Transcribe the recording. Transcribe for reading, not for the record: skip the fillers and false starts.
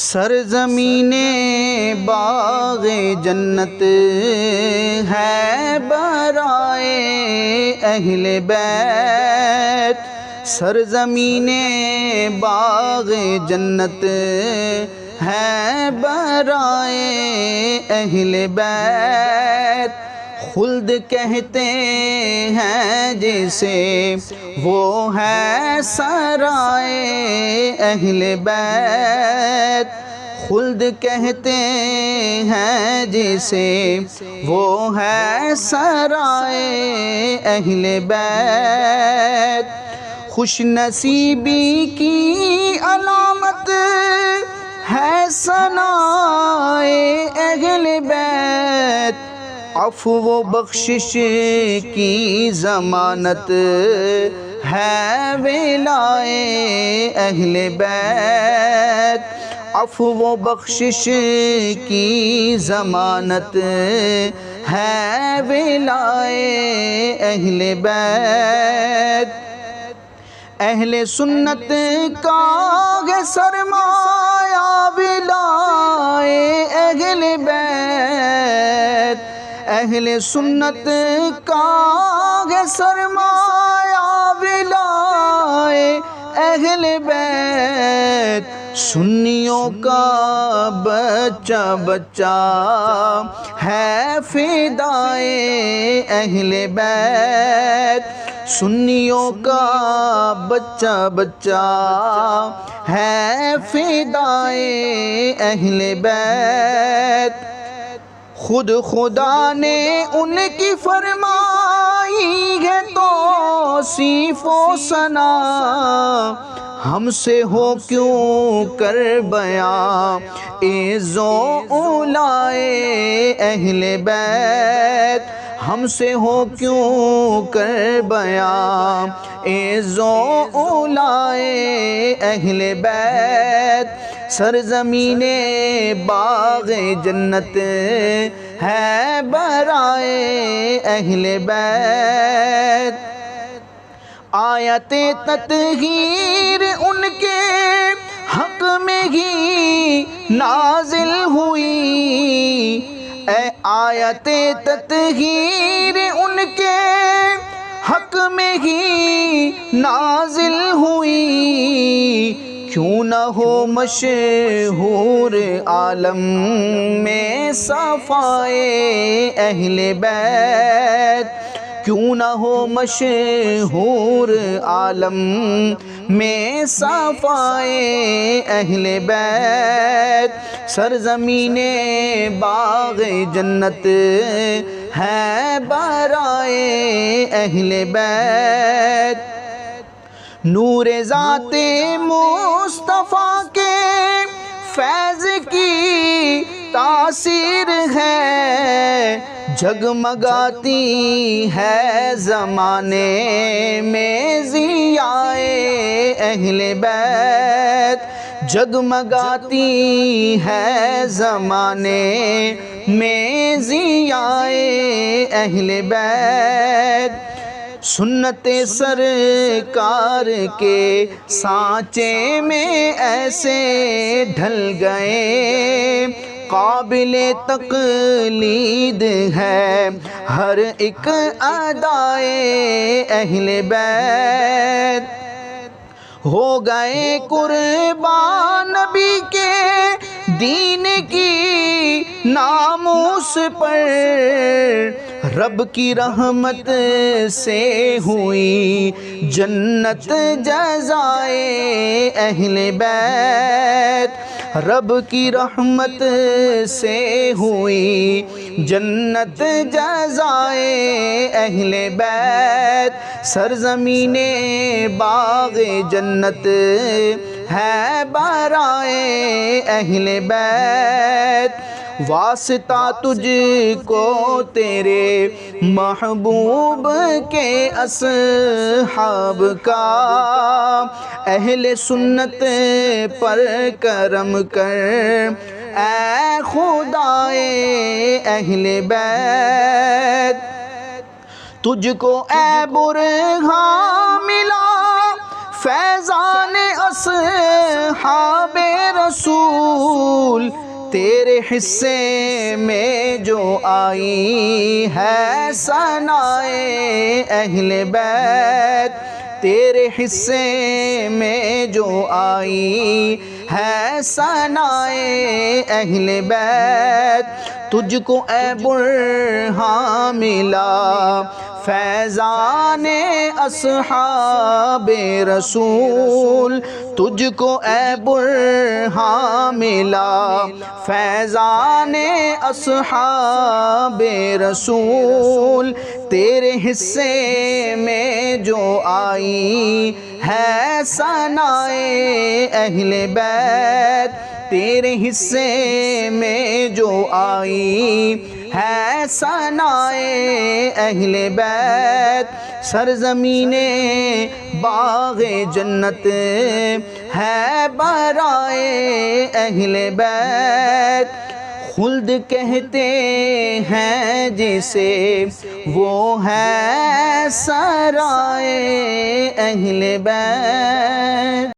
سرزمین باغ جنت ہے برائے اہل بیت، سرزمین باغ جنت ہے برائے اہل بیت، خلد کہتے ہیں جسے وہ ہے سرائے اہل بیت، خلد کہتے ہیں جسے وہ ہے سرائے اہل بیت، خوش نصیبی کی علامت ہے ثنائے اہل بیت، عفو و بخشش کی ضمانت ہے ولائے اہل بیت، عفو و بخشش کی ضمانت ہے ولائے اہل بیت، اہل سنت کا ہے سرمایہ ولائے اہل بیت، اہل سنت کا ہے سرمایہ ولائے اہل بیت، سنیوں کا بچہ بچہ ہے فدائے اہل بیت، سنیوں کا بچہ بچہ ہے فدائے اہل بیت، خود خدا نے ان کی فرمائی ہے توصیف و ثنا، ہم سے ہو کیوں کر بیاں عز و اولائے اہل بیت، ہم سے ہو کیوں کر بیاں عز و اولائے اہل بیت، سرزمین باغ جنت ہے برائے اہل بیت، آیت تطہیر ان کے حق میں ہی نازل ہوئی، اے آیت تطہیر ان کے حق میں ہی نازل ہوئی، کیوں نہ ہو مشہور عالم میں صفائے اہل بیت، کیوں نہ ہو مشہور عالم میں صفائے اہل بیت، سرزمین باغ جنت ہے برائے اہل بیت، نور ذات مصطفیٰ کے فیض کی تاثیر ہے، جگمگاتی ہے زمانے میں ضیائے اہل بیت، جگمگاتی ہے زمانے میں ضیائے اہل بیت، سنت سرکار کے سانچے میں ایسے ڈھل گئے، قابل تقلید ہے ہر ایک ادائے اہل بیت، ہو گئے قربان نبی کے دین کی ناموس پر، رب کی رحمت سے ہوئی جنت جزائے اہل بیت، رب کی رحمت سے ہوئی جنت جزائے اہل بیت، سرزمین باغ جنت ہے برائے اہل بیت، واسطہ تجھ کو تیرے محبوب کے اصحاب کا، اہل سنت پر کرم کر اے خدائے اہل بیت، تجھ کو اے برہاں ملا فیضان اصحاب رسول تیرے حصے میں جو آئی ہے ثنائے اہل بیت، تیرے حصے میں جو آئی ہے ثنائے اہل بیت، تجھ کو اے برہاں ملا فیضان اصحاب رسول، تجھ کو اے برہاں ملا فیضان اصحاب رسول، تیرے حصے میں جو آئی ہے ثنائے اہل بیت، تیرے حصے میں جو آئی ہے ثنائے اہل بیت، سرزمین باغ جنت ہے برائے اہل بیت، خلد کہتے ہیں جسے وہ ہے سرائے اہل بیت۔